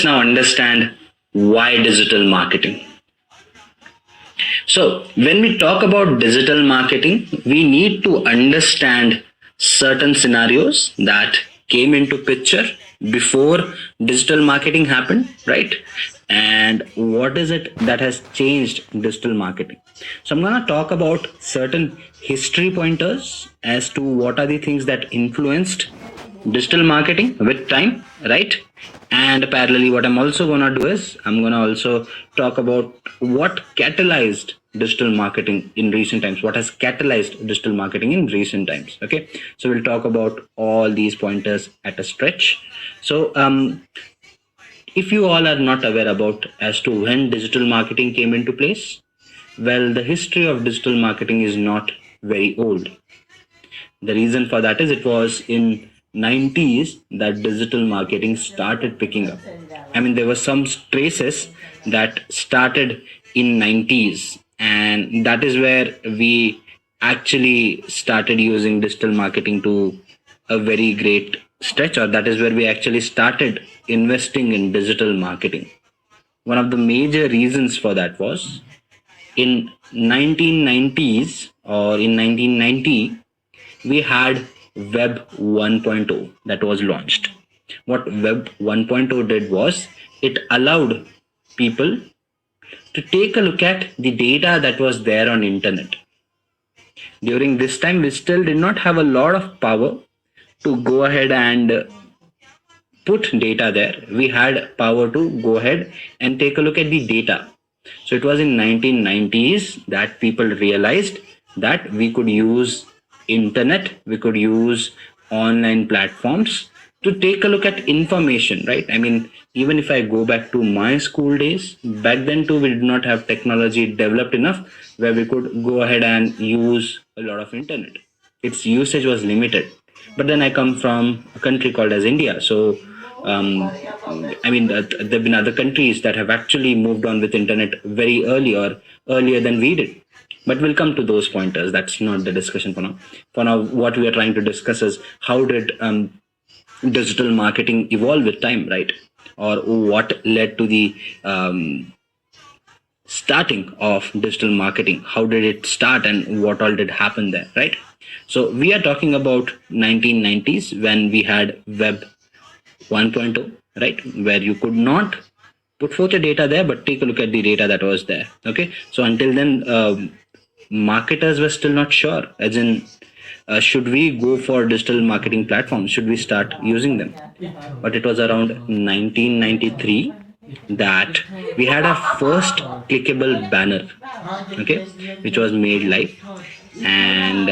now understand why digital marketing. So, when we talk about digital marketing, we need to understand certain scenarios that came into picture before digital marketing happened, right? And what is it that has changed digital marketing? So, I'm going to talk about certain history pointers as to what are the things that influenced digital marketing with time, right? And parallelly, what I'm also gonna do is I'm gonna also talk about what catalyzed digital marketing in recent times, what has catalyzed digital marketing in recent times. Okay, so we'll talk about all these pointers at a stretch. So if you all are not aware about as to when digital marketing came into place, well, the history of digital marketing is not very old. The reason for that is it was in 90s that digital marketing started picking up. I mean, there were some traces that started in 90s, and that is where we actually started using digital marketing to a very great stretch, or that is where we actually started investing in digital marketing. One of the major reasons for that was in 1990s or in 1990 we had Web 1.0 that was launched. What Web 1.0 did was it allowed people to take a look at the data that was there on internet. During this time, we still did not have a lot of power to go ahead and put data there. We had power to go ahead and take a look at the data. So it was in 1990s that people realized that we could use internet, we could use online platforms to take a look at information, right? I mean, even if I go back to my school days, back then too, we did not have technology developed enough where we could go ahead and use a lot of internet. Its usage was limited. But then I come from a country called as India. So, I mean, there have been other countries that have actually moved on with internet very early or earlier than we did. But we'll come to those pointers. That's not the discussion for now. For now, what we are trying to discuss is how did digital marketing evolve with time, right? Or what led to the starting of digital marketing? How did it start and what all did happen there, right? So we are talking about 1990s when we had Web 1.0, right? Where you could not put forth your data there, but take a look at the data that was there. Okay. So until then, marketers were still not sure, as in, should we go for digital marketing platforms? Should we start using them? But it was around 1993 that we had our first clickable banner, okay, which was made live. And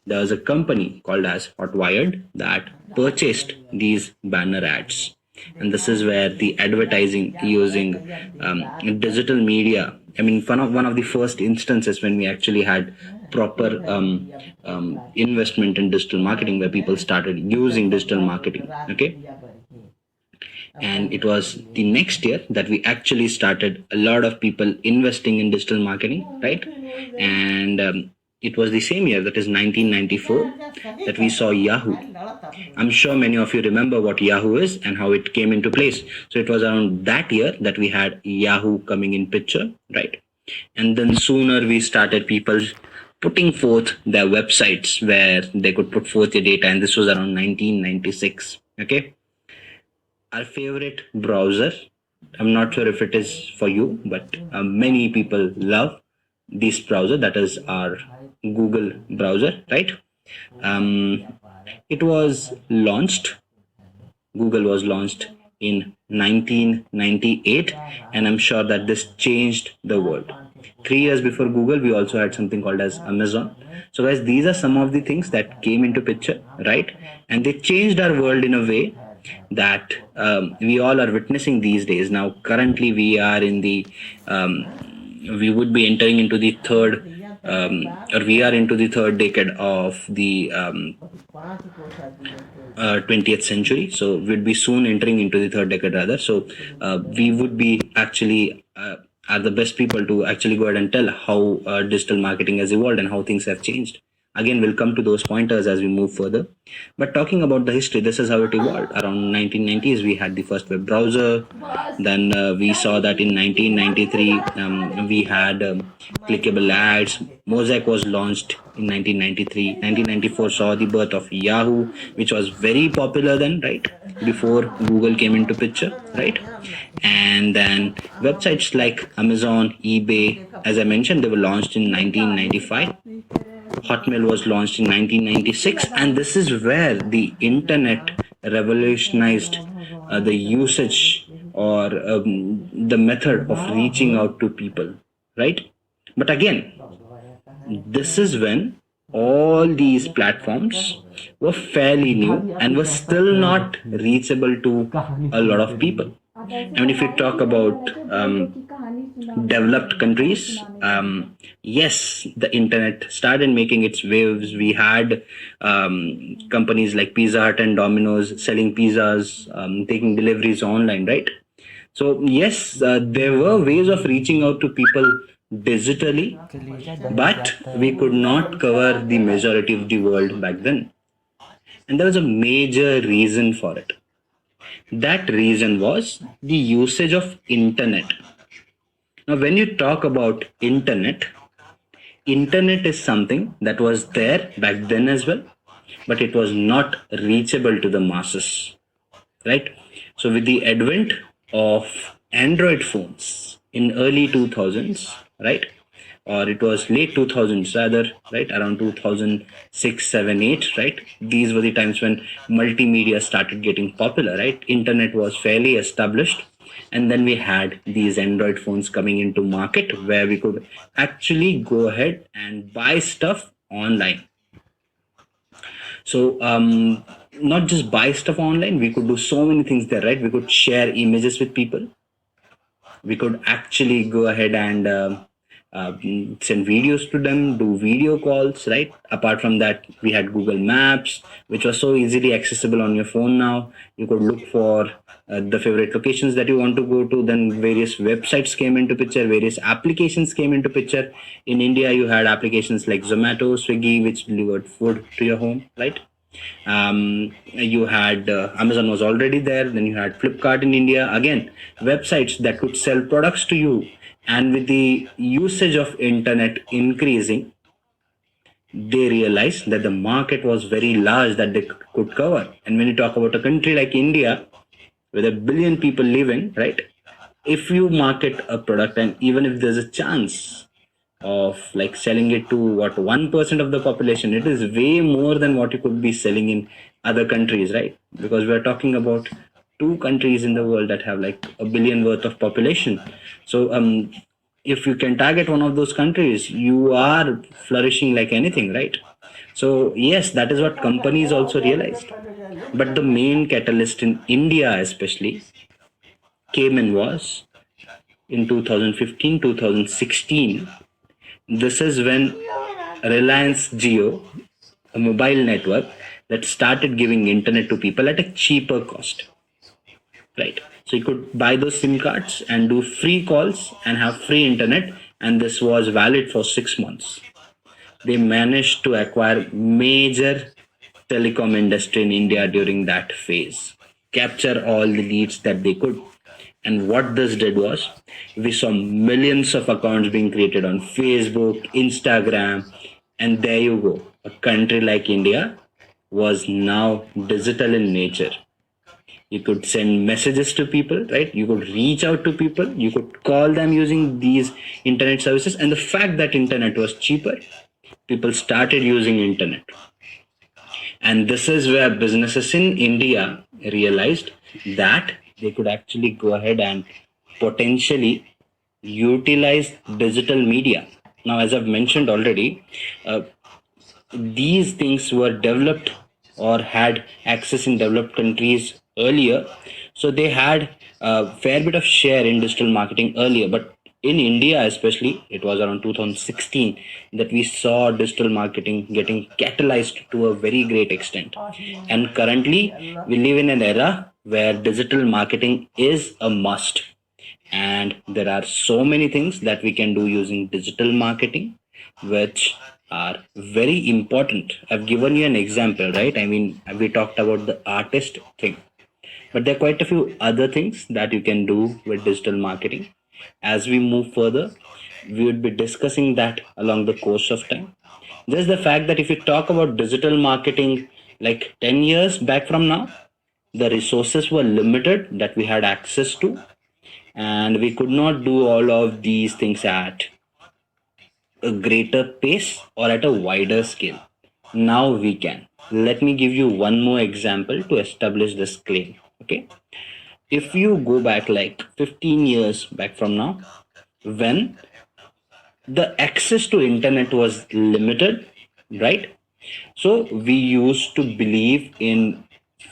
there was a company called as Hotwired that purchased these banner ads. And this is where the advertising using digital media, I mean, one of the first instances when we actually had proper investment in digital marketing, where people started using digital marketing, okay? And it was the next year that we actually started a lot of people investing in digital marketing, right? And it was the same year, that is 1994, that we saw Yahoo. I'm sure many of you remember what Yahoo is and how it came into place. So it was around that year that we had Yahoo coming in picture, right? And then sooner we started people putting forth their websites where they could put forth their data, and this was around 1996, okay? Our favorite browser, I'm not sure if it is for you, but many people love this browser, that is our Google browser, right? It was launched, Google was launched in 1998, and I'm sure that this changed the world. 3 years before Google, we also had something called as Amazon. So guys, these are some of the things that came into picture, right? And they changed our world in a way that we all are witnessing these days. Now, currently we are in the, we would be entering into the third, or we are into the third decade of the 20th century. So we'd be soon entering into the third decade rather. So we would be actually are the best people to actually go ahead and tell how digital marketing has evolved and how things have changed. Again, we'll come to those pointers as we move further. But talking about the history, this is how it evolved. Around 1990s, we had the first web browser. Then we saw that in 1993, we had clickable ads. Mosaic was launched in 1993. 1994 saw the birth of Yahoo, which was very popular then, right? Before Google came into picture, right? And then websites like Amazon, eBay, as I mentioned, they were launched in 1995. Hotmail was launched in 1996, and this is where the internet revolutionized the usage or the method of reaching out to people, right? But again, this is when all these platforms were fairly new and were still not reachable to a lot of people. And if you talk about developed countries, yes, the internet started making its waves. We had companies like Pizza Hut and Domino's selling pizzas, taking deliveries online, right? So yes, there were ways of reaching out to people digitally, but we could not cover the majority of the world back then. And there was a major reason for it. That reason was the usage of internet. Now, when you talk about internet is something that was there back then as well, but it was not reachable to the masses, right? So with the advent of Android phones in early 2000s, right? Or it was late 2000s rather, right? Around 2006, 7, 8, right? These were the times when multimedia started getting popular, right? Internet was fairly established. And then we had these Android phones coming into market where we could actually go ahead and buy stuff online. So not just buy stuff online, we could do so many things there, right? We could share images with people. We could actually go ahead and send videos to them, do video calls, right? Apart from that, we had Google Maps, which was so easily accessible on your phone now. You could look for the favorite locations that you want to go to. Then various websites came into picture, various applications came into picture. In India, you had applications like Zomato, Swiggy, which delivered food to your home, right? You had Amazon was already there. Then you had Flipkart in India. Again, websites that could sell products to you. And with the usage of internet increasing, they realized that the market was very large that they could cover. And when you talk about a country like India, with 1 billion people living, right? If you market a product, and even if there's a chance of like selling it to what 1% of the population, it is way more than what you could be selling in other countries, right? Because we're talking about two countries in the world that have like 1 billion worth of population. So if you can target one of those countries, you are flourishing like anything, right? So yes, that is what companies also realized. But the main catalyst in India especially came and was in 2015 2016. This is when Reliance Jio, a mobile network that started giving internet to people at a cheaper cost, right? So you could buy those SIM cards and do free calls and have free internet, and this was valid for 6 months. They managed to acquire major telecom industry in India during that phase, capture all the leads that they could. And what this did was, we saw millions of accounts being created on Facebook, Instagram, and there you go. A country like India was now digital in nature. You could send messages to people, right? You could reach out to people. You could call them using these internet services. And the fact that internet was cheaper, people started using internet. And this is where businesses in India realized that they could actually go ahead and potentially utilize digital media. Now, as I've mentioned already, these things were developed or had access in developed countries earlier. So they had a fair bit of share in digital marketing earlier. But in India, especially, it was around 2016 that we saw digital marketing getting catalyzed to a very great extent. And currently, we live in an era where digital marketing is a must. And there are so many things that we can do using digital marketing, which are very important. I've given you an example, right? I mean, we talked about the artist thing, but there are quite a few other things that you can do with digital marketing. As we move further, we would be discussing that along the course of time. Just the fact that if you talk about digital marketing like 10 years back from now, the resources were limited that we had access to, and we could not do all of these things at a greater pace or at a wider scale. Now we can. Let me give you one more example to establish this claim. Okay. If you go back like 15 years back from now, when the access to internet was limited, right? So we used to believe in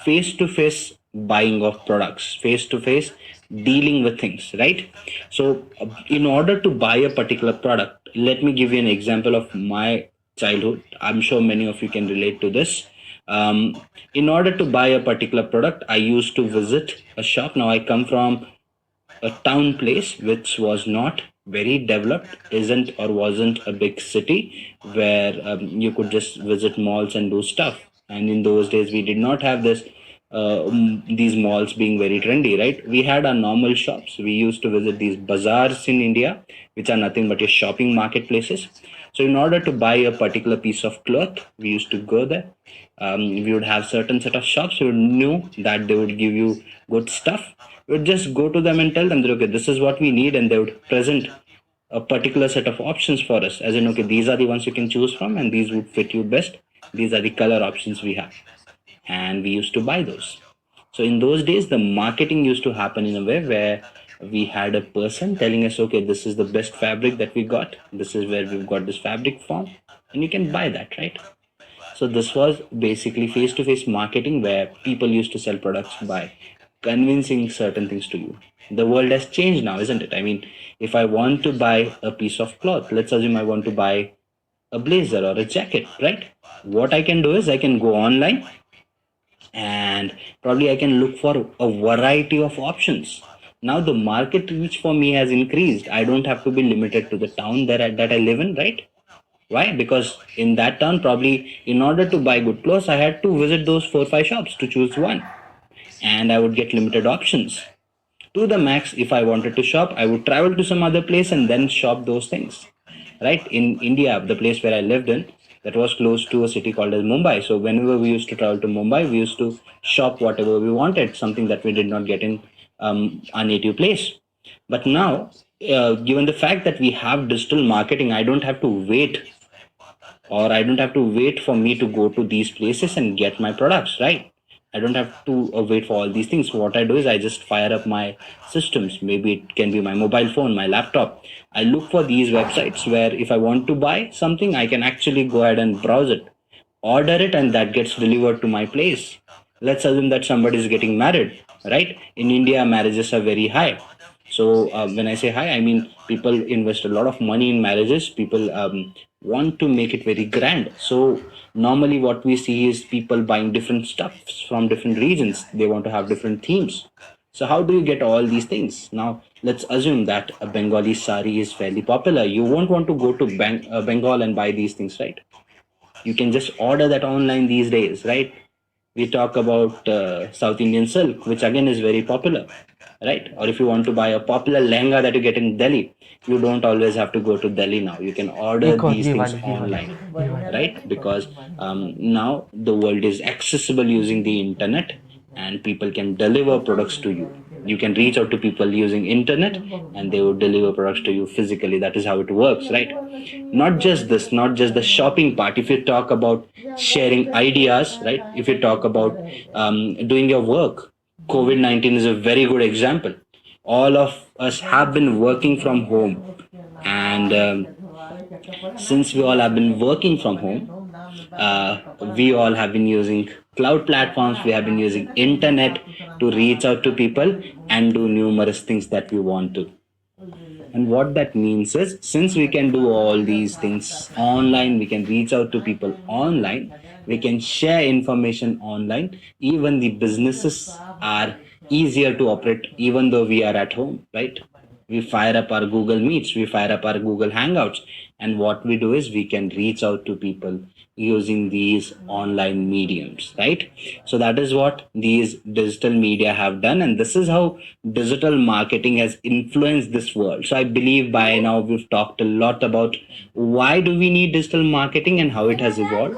face to face buying of products, face to face dealing with things, right? So, in order to buy a particular product, let me give you an example of my childhood. I'm sure many of you can relate to this. In order to buy a particular product, I used to visit a shop. Now, I come from a town place which was not very developed, isn't or wasn't a big city where you could just visit malls and do stuff. And in those days we did not have these malls being very trendy, right? We had our normal shops. We used to visit these bazaars in India, which are nothing but your shopping marketplaces. So in order to buy a particular piece of cloth, we used to go there. We would have certain set of shops who knew that they would give you good stuff. We would just go to them and tell them that okay, this is what we need, and they would present a particular set of options for us. As in, okay, these are the ones you can choose from, and these would fit you best. These are the color options we have, and we used to buy those. So in those days, the marketing used to happen in a way where we had a person telling us, okay, this is the best fabric that we got. This is where we've got this fabric from, and you can buy that, right? So this was basically face-to-face marketing where people used to sell products by convincing certain things to you. The world has changed now, isn't it? I mean, if I want to buy a piece of cloth, let's assume I want to buy a blazer or a jacket, right? What I can do is I can go online and probably I can look for a variety of options. Now the market reach for me has increased. I don't have to be limited to the town that I live in, right? Why? Because in that town, probably in order to buy good clothes, I had to visit those 4 or 5 shops to choose one, and I would get limited options. To the max, if I wanted to shop, I would travel to some other place and then shop those things. Right? In India, the place where I lived in, that was close to a city called as Mumbai. So whenever we used to travel to Mumbai, we used to shop whatever we wanted, something that we did not get in our native place. But now, given the fact that we have digital marketing, I don't have to wait, or I don't have to wait for me to go to these places and get my products, right? I don't have to wait for all these things. What I do is I just fire up my systems. Maybe it can be my mobile phone, my laptop. I look for these websites where if I want to buy something, I can actually go ahead and browse it, order it, and that gets delivered to my place. Let's assume that somebody is getting married, right? In India, marriages are very high. So when I say high, I mean people invest a lot of money in marriages. People want to make it very grand. So normally, what we see is people buying different stuffs from different regions. They want to have different themes. So how do you get all these things? Now let's assume that a Bengali sari is fairly popular. You won't want to go to Bengal and buy these things, right? You can just order that online these days, right? We talk about South Indian silk, which again is very popular, right? Or if you want to buy a popular lehenga that you get in Delhi, you don't always have to go to Delhi now. You can order एक और these ये things वाली ये वाली online, ये वाली right? Because now the world is accessible using the internet, and people can deliver products to you. You can reach out to people using internet, and they will deliver products to you physically. That is how it works, right? Not just this, not just the shopping part. If you talk about sharing ideas, right? If you talk about doing your work, COVID-19 is a very good example. All of us have been working from home, and since we all have been working from home, we all have been using cloud platforms. We have been using internet to reach out to people and do numerous things that we want to. And what that means is, since we can do all these things online, we can reach out to people online, we can share information online. Even the businesses are easier to operate, even though we are at home, right? We fire up our Google Meets, we fire up our Google Hangouts, and what we do is we can reach out to people using these online mediums, right? So that is what these digital media have done, and this is how digital marketing has influenced this world. So I believe by now we've talked a lot about why do we need digital marketing and how it has evolved.